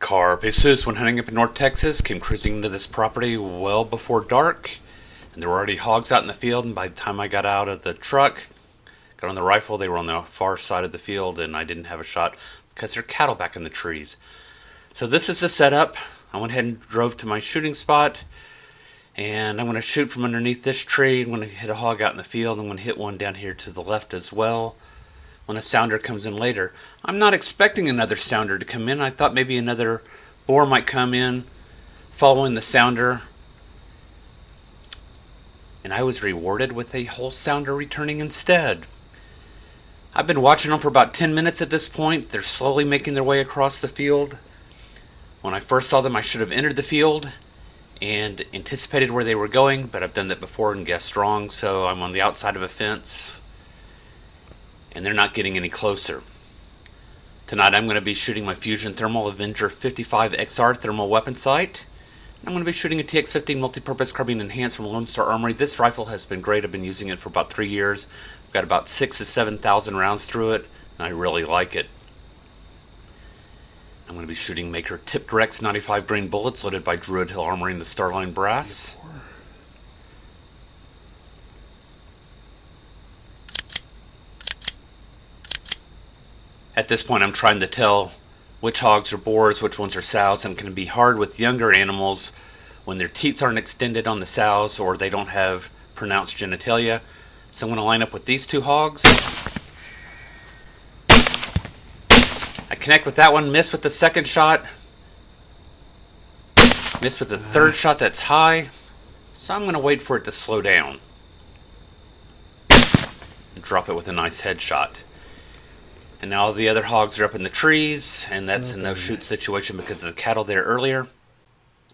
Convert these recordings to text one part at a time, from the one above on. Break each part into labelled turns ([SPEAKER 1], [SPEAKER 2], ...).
[SPEAKER 1] Carp. Jesus, when hunting up in North Texas, came cruising into this property well before dark, and there were already hogs out in the field, and by the time I got out of the truck, got on the rifle, they were on the far side of the field, and I didn't have a shot because there are cattle back in the trees. So this is the setup. I went ahead and drove to my shooting spot, and I'm going to shoot from underneath this tree. I'm going to hit a hog out in the field. I'm going to hit one down here to the left as well when a sounder comes in later. I'm not expecting another sounder to come in. I thought maybe another boar might come in following the sounder, and I was rewarded with a whole sounder returning instead. I've been watching them for about 10 minutes at this point. They're slowly making their way across the field. When I first saw them, I should have entered the field and anticipated where they were going, but I've done that before and guessed wrong, so I'm on the outside of a fence, and they're not getting any closer. Tonight I'm going to be shooting my Fusion Thermal Avenger 55 XR thermal weapon sight. I'm going to be shooting a TX-15 multi-purpose carbine enhanced from Lone Star Armory. This rifle has been great. I've been using it for about 3 years. I've got about 6,000 to 7,000 rounds through it, and I really like it. I'm going to be shooting Maker tipped Rex 95 grain bullets loaded by Druid Hill Armory in the Starline brass. At this point I'm trying to tell which hogs are boars, which ones are sows, and it can be hard with younger animals when their teats aren't extended on the sows or they don't have pronounced genitalia. So I'm going to line up with these two hogs. I connect with that one, miss with the second shot, miss with the third shot that's high, so I'm going to wait for it to slow down and drop it with a nice headshot. And now the other hogs are up in the trees, and that's a no-shoot situation because of the cattle there earlier.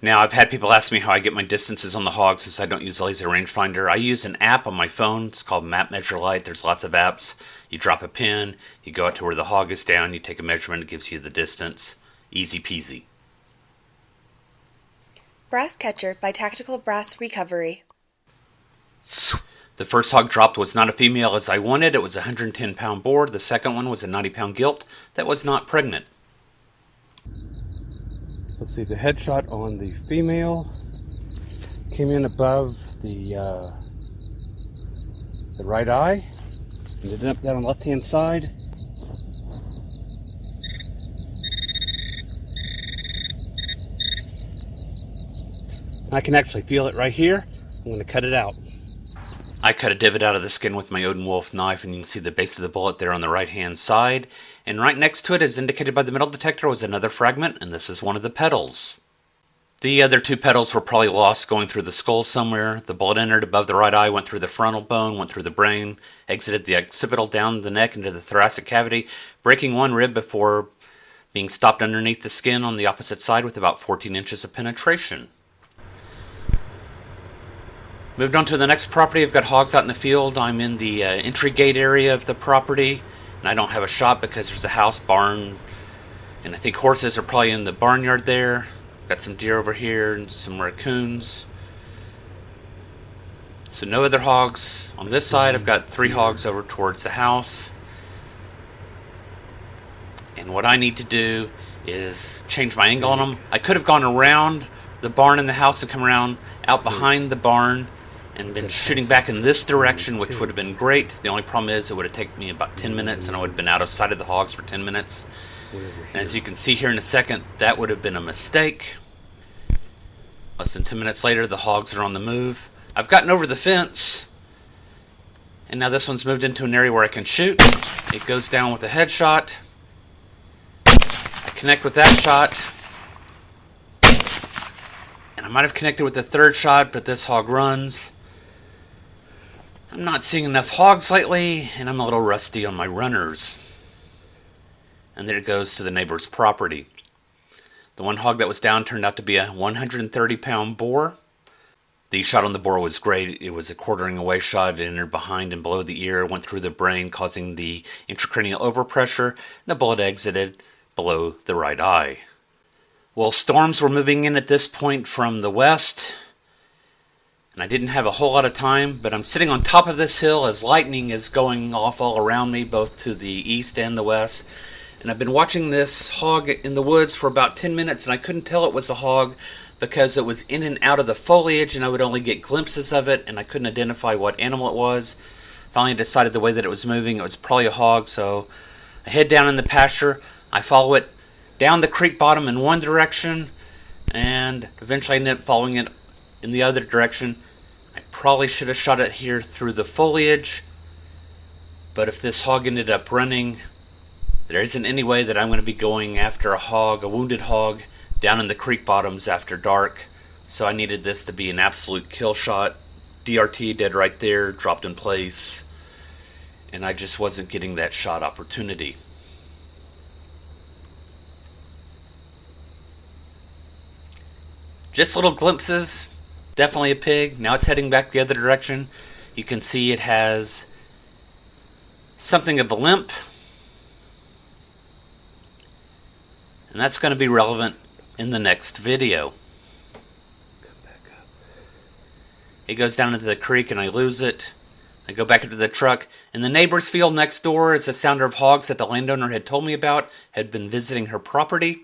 [SPEAKER 1] Now, I've had people ask me how I get my distances on the hogs since I don't use a laser rangefinder. I use an app on my phone. It's called Map Measure Light. There's lots of apps. You drop a pin, you go out to where the hog is down, you take a measurement, it gives you the distance. Easy peasy.
[SPEAKER 2] Brass Catcher by Tactical Brass Recovery.
[SPEAKER 1] The first hog dropped was not a female as I wanted. It was a 110-pound boar. The second one was a 90-pound gilt that was not pregnant.
[SPEAKER 3] Let's see, the headshot on the female came in above the right eye, and ended up down on the left-hand side. I can actually feel it right here. I'm going to cut it out.
[SPEAKER 1] I cut a divot out of the skin with my Odin Wolf knife, and you can see the base of the bullet there on the right-hand side. And right next to it, as indicated by the metal detector, was another fragment, and this is one of the petals. The other two petals were probably lost going through the skull somewhere. The bullet entered above the right eye, went through the frontal bone, went through the brain, exited the occipital down the neck into the thoracic cavity, breaking one rib before being stopped underneath the skin on the opposite side with about 14 inches of penetration. Moved on to the next property. I've got hogs out in the field. I'm in the entry gate area of the property, and I don't have a shot because there's a house, barn, and I think horses are probably in the barnyard there. Got some deer over here and some raccoons. So no other hogs on this side. I've got 3 hogs over towards the house. And what I need to do is change my angle on them. I could have gone around the barn and the house and come around out behind the barn and been shooting back in this direction, which would have been great. The only problem is it would have taken me about 10 minutes and I would have been out of sight of the hogs for 10 minutes. And as you can see here in a second, that would have been a mistake. Less than 10 minutes later, the hogs are on the move. I've gotten over the fence, and now this one's moved into an area where I can shoot. It goes down with a headshot. I connect with that shot. And I might have connected with the third shot, but this hog runs. I'm not seeing enough hogs lately, and I'm a little rusty on my runners. And there it goes to the neighbor's property. The one hog that was down turned out to be a 130-pound boar. The shot on the boar was great. It was a quartering away shot. It entered behind and below the ear, went through the brain, causing the intracranial overpressure, and the bullet exited below the right eye. Well, storms were moving in at this point from the west, and I didn't have a whole lot of time, but I'm sitting on top of this hill as lightning is going off all around me, both to the east and the west. And I've been watching this hog in the woods for about 10 minutes, and I couldn't tell it was a hog because it was in and out of the foliage, and I would only get glimpses of it, and I couldn't identify what animal it was. Finally decided the way that it was moving, it was probably a hog, so I head down in the pasture. I follow it down the creek bottom in one direction, and eventually I end up following it in the other direction. I probably should have shot it here through the foliage, but if this hog ended up running, there isn't any way that I'm going to be going after a hog, a wounded hog, down in the creek bottoms after dark. So I needed this to be an absolute kill shot. DRT dead right there, dropped in place, and I just wasn't getting that shot opportunity. Just little glimpses. Definitely a pig. Now it's heading back the other direction. You can see it has something of a limp, and that's going to be relevant in the next video. It goes down into the creek and I lose it. I go back into the truck. In the neighbor's field next door is a sounder of hogs that the landowner had told me about, had been visiting her property,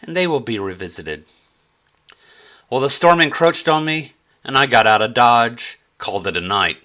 [SPEAKER 1] and they will be revisited. Well, the storm encroached on me, and I got out of Dodge, called it a night.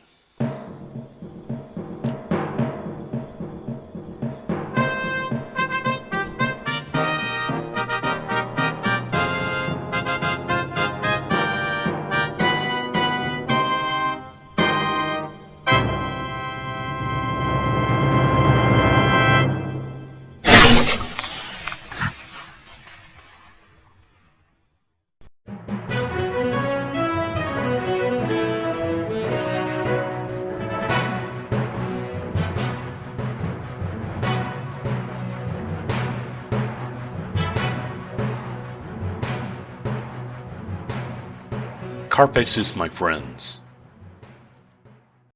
[SPEAKER 1] Carpe sus, my friends.